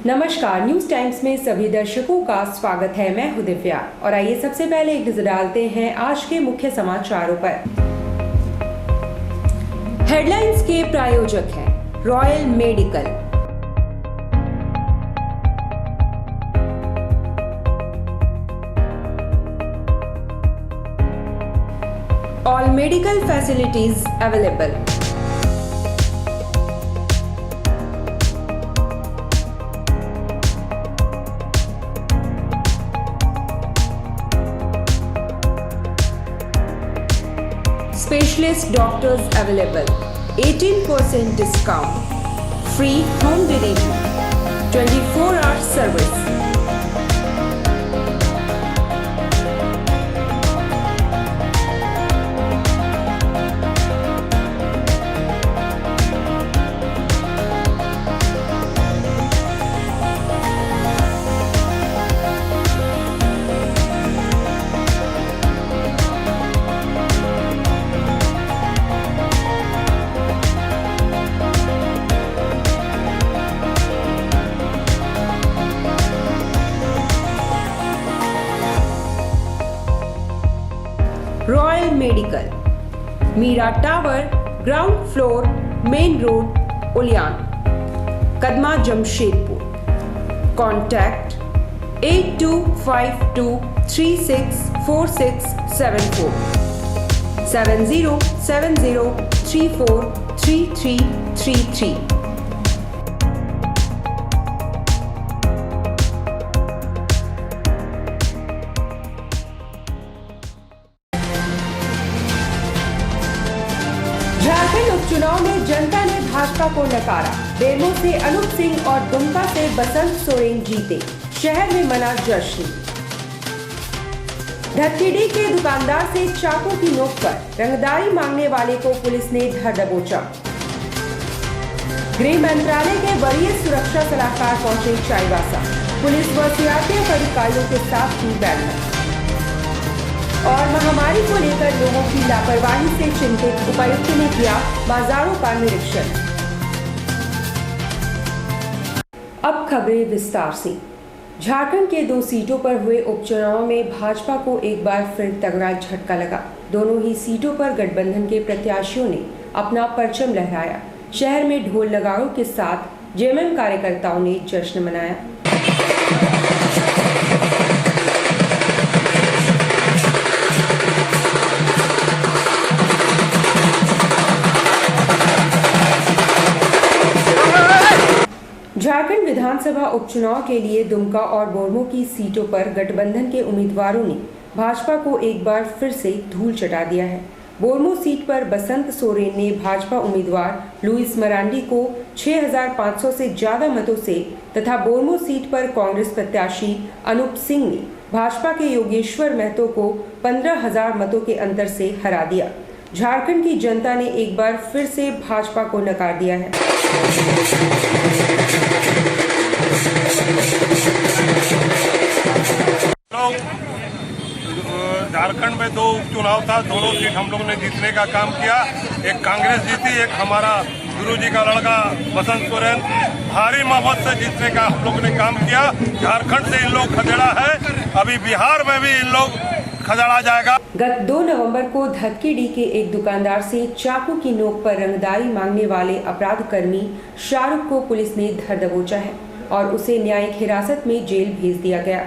नमस्कार, news times में सभी दर्शकों का स्वागत है। मैं हूं दिव्या और आइए सबसे पहले एक नजर डालते हैं आज के मुख्य समाचारों पर। हेडलाइंस के प्रायोजक हैं royal medical. All medical facilities available. Specialist doctors available. 18% discount. Free home delivery. 24-hour service. Royal medical, Meera tower, ground floor, main road, Uliyan, Kadma, Jamshedpur. Contact 8252364674 7070343333। Jharkhand उपचुनाव में जनता ने भाजपा को नकारा। बेरमो से अनूप सिंह और दुमका से बसंत सोरेन जीते। शहर में मना जश्न। धतकीडी के दुकानदार से चाकू की नोक पर रंगदारी मांगने वाले को पुलिस ने धर दबोचा। गृह मंत्रालय के वरीय सुरक्षा सलाहकार पहुंचे चाईबासा। पुलिस व सीआरपीएफ अधिकारियों के साथ की बैठक। और महामारी को लेकर लोगों की लापरवाही से चिंतित उपायुक्त ने किया बाजारों का निरीक्षण। अब खबरें विस्तार से। झारखंड के 2 सीटों पर हुए उपचुनाव में भाजपा को एक बार फिर तगड़ा झटका लगा। दोनों ही सीटों पर गठबंधन के प्रत्याशियों ने अपना परचम लहराया। शहर में ढोल नगाड़ों के साथ जेएमएम कार्यकर्ताओं ने जश्न मनाया। झारखंड विधानसभा उपचुनाव के लिए दुमका और बोरमो की सीटों पर गठबंधन के उम्मीदवारों ने भाजपा को एक बार फिर से धूल चटा दिया है। बोरमो सीट पर बसंत सोरेन ने भाजपा उम्मीदवार लुइस मरांडी को 6500 से ज्यादा मतों से तथा बोरमो सीट पर कांग्रेस प्रत्याशी अनूप सिंह ने भाजपा के योगेश्वर महतो को 15,000 मतों के अंतर से हरा दिया। झारखंड की जनता ने एक बार फिर से भाजपा को नकार दिया है। झारखंड में 2 उपचुनाव था, दोनों सीट हम लोग ने जीतने का काम किया। एक कांग्रेस जीती, एक हमारा गुरुजी का लड़का बसंत सोरेन भारी मत से जीतने का हम लोग ने काम किया। झारखंड से इन लोग खदेड़ा है, अभी बिहार में भी इन लोग खदेड़ा जाएगा। गत 2 नवंबर को धतकीडी के एक दुकानदार से चाकू की नोक पर रंगदारी मांगने वाले अपराध कर्मी शाहरुख को पुलिस ने धर दबोचा है और उसे न्यायिक हिरासत में जेल भेज दिया गया।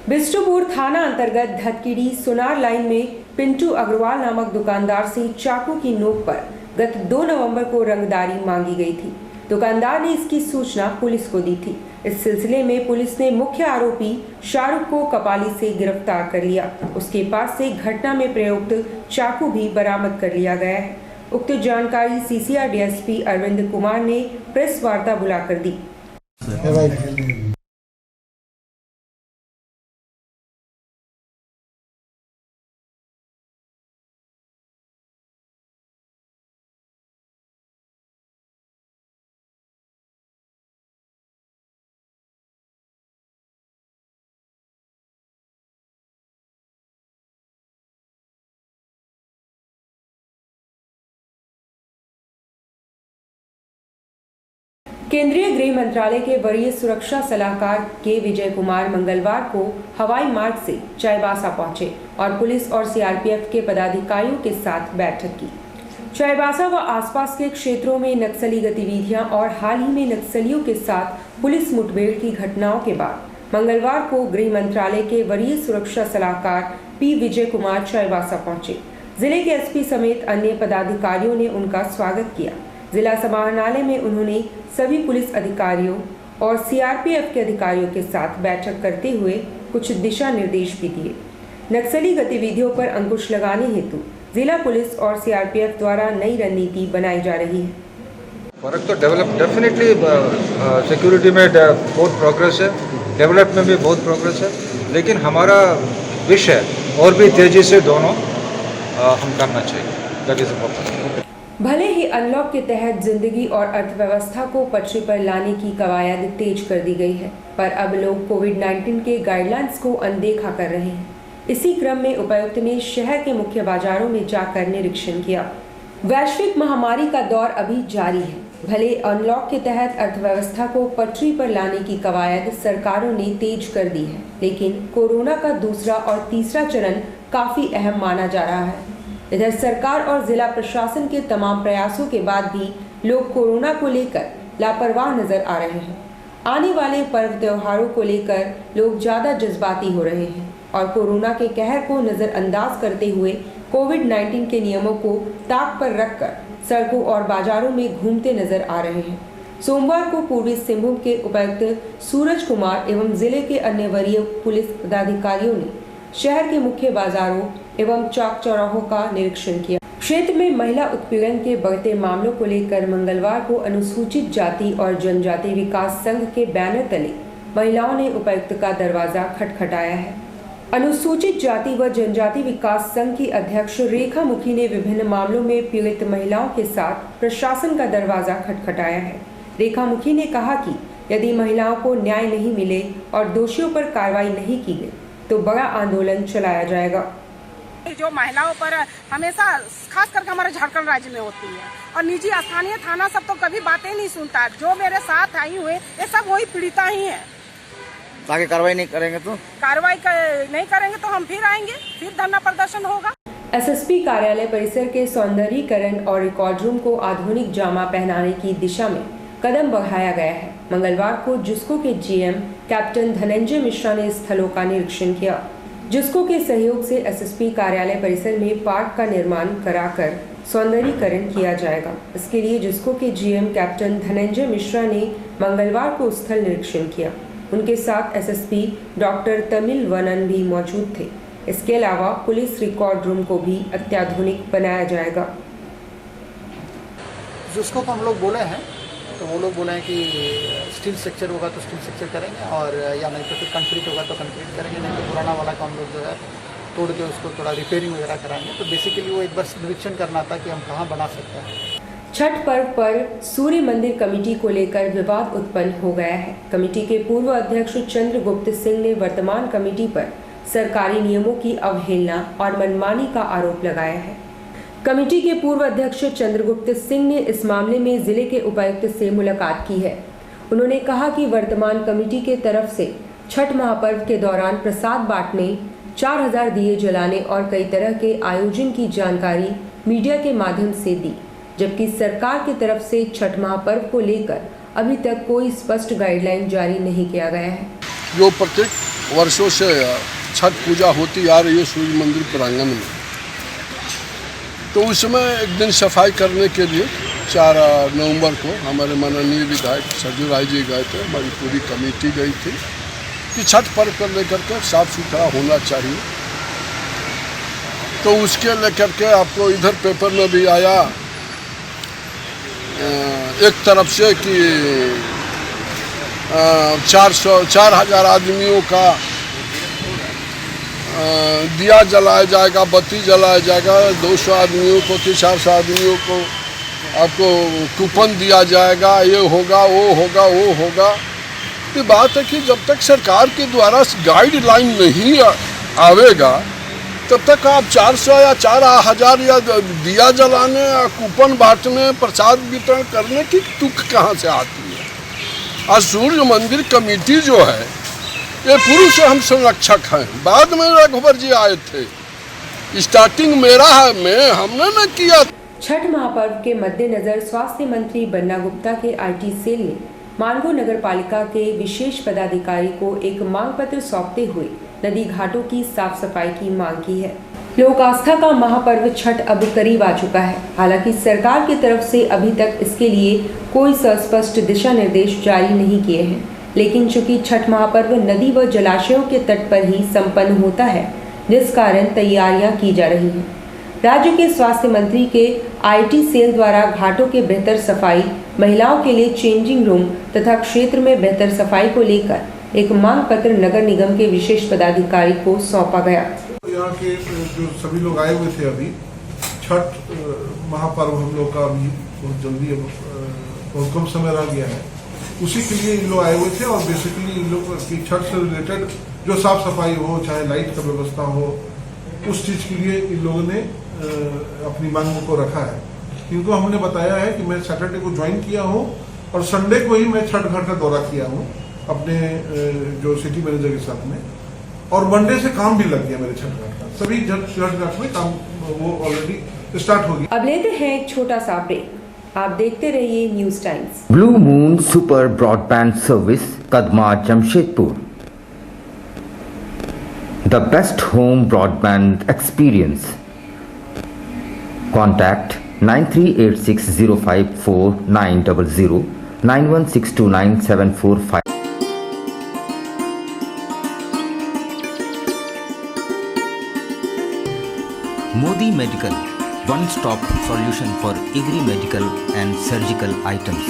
बिष्टुपुर थाना अंतर्गत धतकीडी सोनार लाइन में पिंटू अग्रवाल नामक दुकानदार से चाकू की नोक पर गत 2 नवंबर को रंगदारी मांगी गई थी। दुकानदार ने इसकी सूचना पुलिस को दी थी। इस सिलसिले में पुलिस ने मुख्य आरोपी शाहरुख को कपाली से गिरफ्तार कर लिया। उसके पास से घटना में प्रयुक्त चाकू भी बरामद कर लिया गया है। उक्त जानकारी सीसीआर डीएसपी अरविंद कुमार ने प्रेस वार्ता बुलाकर दी। केंद्रीय गृह मंत्रालय के वरीय सुरक्षा सलाहकार के विजय कुमार मंगलवार को हवाई मार्ग से चाईबासा पहुंचे और पुलिस और सीआरपीएफ के पदाधिकारियों के साथ बैठक की। चाईबासा व आसपास के क्षेत्रों में नक्सली गतिविधियां और हाल ही में नक्सलियों के साथ पुलिस मुठभेड़ की घटनाओं के बाद मंगलवार को गृह मंत्रालय के वरीय सुरक्षा सलाहकार पी विजय कुमार चाईबासा पहुंचे। जिले के एसपी समेत अन्य पदाधिकारियों ने उनका स्वागत किया। जिला समाहरणालय में उन्होंने सभी पुलिस अधिकारियों और सीआरपीएफ के अधिकारियों के साथ बैठक करते हुए कुछ दिशा निर्देश भी दिए। नक्सली गतिविधियों पर अंकुश लगाने हेतु जिला पुलिस और सीआरपीएफ द्वारा नई रणनीति बनाई जा रही है। फर्क तो डेफिनेटली सिक्योरिटी में बहुत प्रोग्रेस है, डेवलप में भी बहुत प्रोग्रेस है, लेकिन हमारा विश है और भी तेजी से दोनों हम करना चाहिए। That is important. भले ही अनलॉक के तहत जिंदगी और अर्थव्यवस्था को पटरी पर लाने की कवायद तेज कर दी गई है, पर अब लोग कोविड-19 के गाइडलाइंस को अनदेखा कर रहे हैं। इसी क्रम में उपायुक्त ने शहर के मुख्य बाजारों में जाकर निरीक्षण किया। वैश्विक महामारी का दौर अभी जारी है। भले अनलॉक के तहत अर्थव्यवस्था को पटरी पर लाने की कवायद सरकारों ने तेज कर दी है, लेकिन कोरोना का दूसरा और तीसरा चरण काफी अहम माना जा रहा है। इधर सरकार और जिला प्रशासन के तमाम प्रयासों के बाद भी लोग कोरोना को लेकर लापरवाह नजर आ रहे हैं। आने वाले पर्व त्योहारों को लेकर लोग ज्यादा जज्बाती हो रहे हैं और कोरोना के कहर को नजरअंदाज करते हुए कोविड-19 के नियमों को ताक पर रखकर सड़कों और बाजारों में घूमते नजर आ रहे हैं। सोमवार को पूर्वी सिंहभूम के उपायुक्त सूरज कुमार एवं जिले के अन्य वरीय पुलिस पदाधिकारियों ने शहर के मुख्य बाजारों एवं चौक चौराहों का निरीक्षण किया। क्षेत्र में महिला उत्पीड़न के बढ़ते मामलों को लेकर मंगलवार को अनुसूचित जाति और जनजाति विकास संघ के बैनर तले महिलाओं ने उपायुक्त का दरवाजा खटखटाया है। अनुसूचित जाति व जनजाति विकास संघ की अध्यक्ष रेखा मुखी ने विभिन्न मामलों में पीड़ित महिलाओं के साथ प्रशासन का दरवाजा खटखटाया है। रेखा मुखी ने कहा कि यदि महिलाओं को न्याय नहीं मिले और दोषियों पर कार्रवाई नहीं की गई तो बड़ा आंदोलन चलाया जाएगा। जो महिलाओं पर हमेशा खास करके हमारे झारखंड राज्य में होती है और निजी स्थानीय थाना सब तो कभी बातें नहीं सुनता। जो मेरे साथ आई हुए ये सब वही पीड़िता ही है। ताकि कार्रवाई नहीं करेंगे तो नहीं करेंगे तो हम फिर आएंगे, फिर धरना प्रदर्शन होगा। एसएसपी कार्यालय परिसर के सौंदर्यीकरण और रिकॉर्ड रूम को आधुनिक जामा पहनाने की दिशा में कदम बढ़ाया गया है। मंगलवार को जुस्को के जीएम कैप्टन धनंजय मिश्रा ने स्थलों का निरीक्षण किया। जुस्को के सहयोग से एसएसपी कार्यालय परिसर में पार्क का निर्माण कराकर सौंदर्यीकरण किया जाएगा। इसके लिए जुस्को के जीएम कैप्टन धनंजय मिश्रा ने मंगलवार को स्थल निरीक्षण किया। उनके साथ एसएसपी डॉक्टर तमिल वनन भी मौजूद थे। इसके अलावा पुलिस रिकॉर्ड रूम को भी अत्याधुनिक बनाया जाएगा। जुस्को को हम लोग बोले हैं तो वो लोग बोले हैं कि स्टील स्ट्रक्चर होगा तो स्टील स्ट्रक्चर करेंगे और या नहीं तो फिर कंक्रीट होगा तो कंक्रीट करेंगे, नहीं तो पुराना वाला का हम लोग जो है तोड़ के उसको थोड़ा रिपेयरिंग वगैरह कराएंगे। तो बेसिकली वो एक बार निरीक्षण करना था कि हम कहाँ बना सकते हैं। छठ पर्व पर सूर्य मंदिर कमेटी को लेकर विवाद उत्पन्न हो गया है। कमेटी के पूर्व अध्यक्ष चंद्रगुप्त सिंह ने वर्तमान कमेटी पर सरकारी नियमों की अवहेलना और मनमानी का आरोप लगाया है। कमेटी के पूर्व अध्यक्ष चंद्रगुप्त सिंह ने इस मामले में जिले के उपायुक्त से मुलाकात की है। उन्होंने कहा कि वर्तमान कमेटी के तरफ से छठ महापर्व के दौरान प्रसाद बांटने, 4000 दिए जलाने और कई तरह के आयोजन की जानकारी मीडिया के माध्यम से दी, जबकि सरकार की तरफ से छठ महापर्व को लेकर अभी तक कोई स्पष्ट गाइडलाइन जारी नहीं किया गया है। जो प्रत्येक वर्षों से छठ पूजा होती आ रही है सूर्य मंदिर प्रांगण में, तो उसमें एक दिन सफाई करने के लिए 4 नवंबर को हमारे माननीय विधायक सरजू राय जी गए थे, हमारी पूरी कमेटी गई थी कि छठ पर्व को लेकर के साफ सुथरा होना चाहिए। तो उसके लेकर के आपको इधर पेपर में भी आया एक तरफ से कि 4000 आदमियों का दिया जलाया जाएगा, बत्ती जलाया जाएगा, 200 आदमियों को कि 400 आदमियों को आपको कूपन दिया जाएगा, ये होगा वो होगा वो होगा। तो बात है कि जब तक सरकार के द्वारा गाइडलाइन नहीं आवेगा तब तक आप 400 या 4000 या दिया जलाने या कूपन बांटने, प्रसाद वितरण करने की तुक कहाँ से आती है। और सूर्य मंदिर कमेटी जो है ये पूर्व से हम संरक्षक हैं। बाद में रघुवर जी आए थे, स्टार्टिंग मेरा है, हमने न किया। छठ महापर्व के मद्देनजर स्वास्थ्य मंत्री बन्ना गुप्ता के आईटी सेल ने मानगो नगर पालिका के विशेष पदाधिकारी को एक मांग पत्र सौंपते हुए नदी घाटों की साफ सफाई की मांग की है। लोक आस्था का महापर्व छठ अब करीब आ चुका है। हालांकि सरकार की तरफ से अभी तक इसके लिए कोई सुस्पष्ट दिशा निर्देश जारी नहीं किए हैं, लेकिन चूंकि छठ महापर्व नदी व जलाशयों के तट पर ही संपन्न होता है, जिस कारण तैयारियां की जा रही हैं। राज्य के स्वास्थ्य मंत्री के आईटी सेल द्वारा घाटों के बेहतर सफाई, महिलाओं के लिए चेंजिंग रूम तथा क्षेत्र में बेहतर सफाई को लेकर एक मांग पत्र नगर निगम के विशेष पदाधिकारी को सौंपा गया। यहाँ के जो सभी लोग आए हुए थे, अभी छठ महापर्व हम लोग का अभी बहुत जल्दी बहुत कम समय रह गया है, उसी के लिए इन लोग आए हुए थे। और बेसिकली इन लोग की छठ से रिलेटेड जो साफ सफाई हो, चाहे लाइट का व्यवस्था हो, उस चीज के लिए इन लोगों ने अपनी मांगों को रखा है। इनको हमने बताया है कि मैं सैटरडे को ज्वाइन किया हूँ और संडे को ही मैं छठ घाट का दौरा किया हूँ अपने जो सिटी मैनेजर के साथ में, और मंडे से काम भी लग गया मेरे छठ घाट का। सभी छठ घाट में काम वो ऑलरेडी स्टार्ट हो गया। अब लेते हैं एक छोटा सा ब्रेक, आप देखते रहिए news times. Blue moon super broadband service, Kadma, Jamshedpur. The best home broadband experience. Contact 9386054900 91629745. Modi Medical, one-stop solution for every medical and surgical items.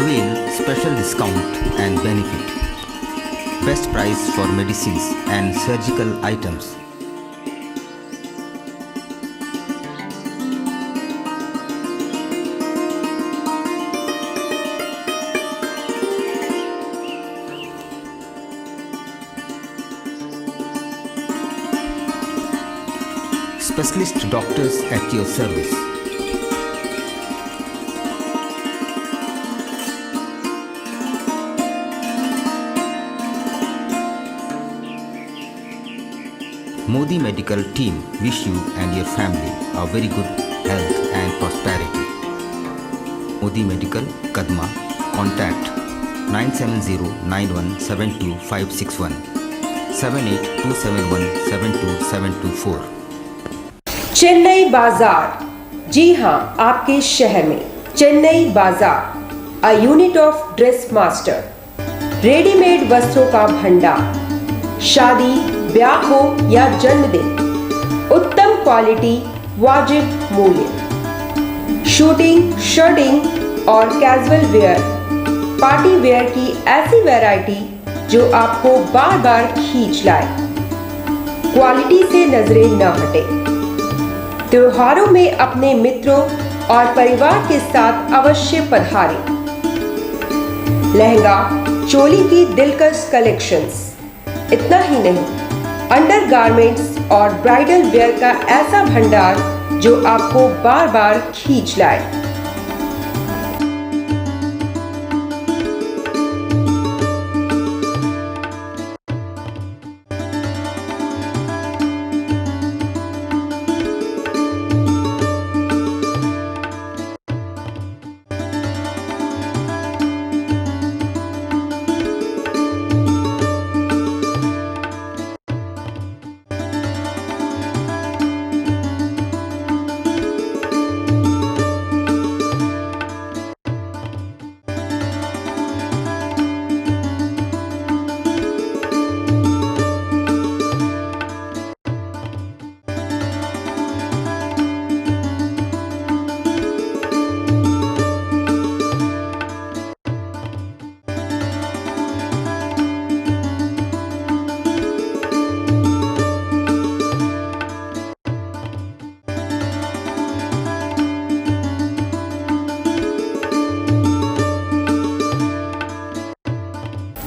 Avail special discount and benefit. Best price for medicines and surgical items. Specialist doctors at your service. Modi Medical team wish you and your family a very good health and prosperity. Modi Medical, Kadma. Contact 97091725561 7827172724. Chennai बाजार, जी हाँ, आपके शहर में चेन्नई बाजार, a unit of dress master, readymade वस्त्रों का भंडार। शादी, ब्याह हो या जन्मदिन, उत्तम क्वालिटी, वाजिब मूल्य। शूटिंग, शर्टिंग और कैजुअल वेयर, पार्टी वेयर की ऐसी वैरायटी जो आपको बार बार खींच लाए, क्वालिटी से नजरें न हटे। त्योहारों में अपने मित्रों और परिवार के साथ अवश्य पधारें। लहंगा, चोली की दिलकश कलेक्शंस। इतना ही नहीं, अंडरगारमेंट्स और ब्राइडल वेयर का ऐसा भंडार जो आपको बार बार खींच लाए।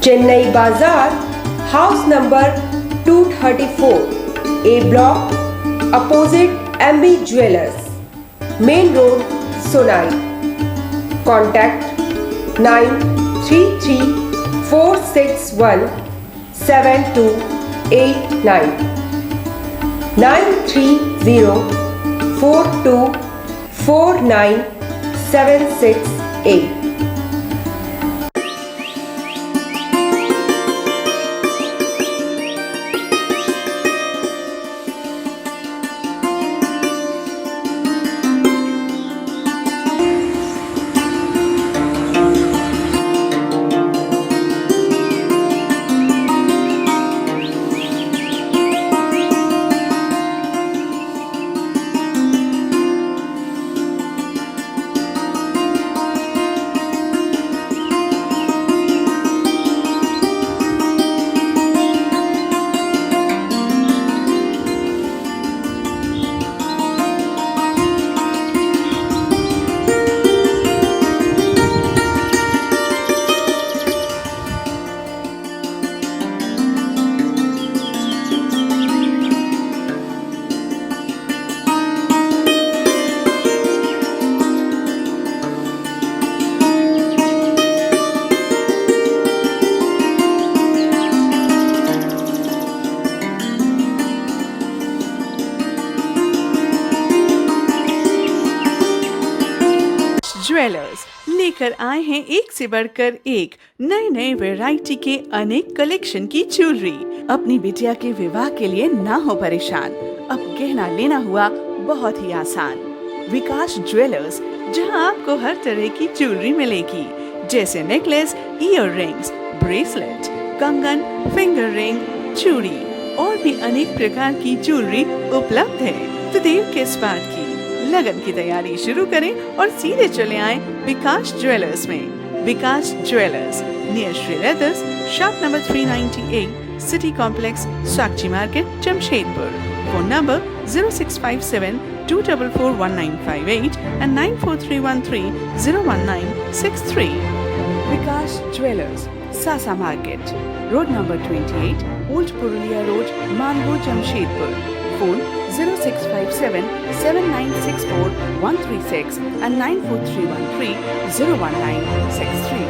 चेन्नई बाजार, house number 234, A block, opposite MB jewellers, main road, Sonai. Contact 933-461-7289 930-4249-768. Jewellers लेकर आए हैं एक से बढ़कर एक नए नए वैरायटी के अनेक कलेक्शन की ज्वेलरी। अपनी बिटिया के विवाह के लिए ना हो परेशान, अब गहना लेना हुआ बहुत ही आसान। विकास ज्वेलर्स, जहां आपको हर तरह की ज्वेलरी मिलेगी, जैसे नेकलेस, ईयर रिंग्स, ब्रेसलेट, कंगन, फिंगर रिंग, चूड़ी और भी अनेक प्रकार की ज्वेलरी उपलब्ध है। तो देर किस बात की, लगन की तैयारी शुरू करें और सीधे चले आए विकास ज्वेलर्स में। Vikas jewellers near Shri leathers, shop number 398, city complex, Sakshi market, Jamshedpur. Phone number 0657-244-1958 and 94313-01963। Vikas jewellers, Sasa market, road number 28, old Purulia road, Mango, Jamshedpur. Phone 0657-7964-136 and 94313-01963।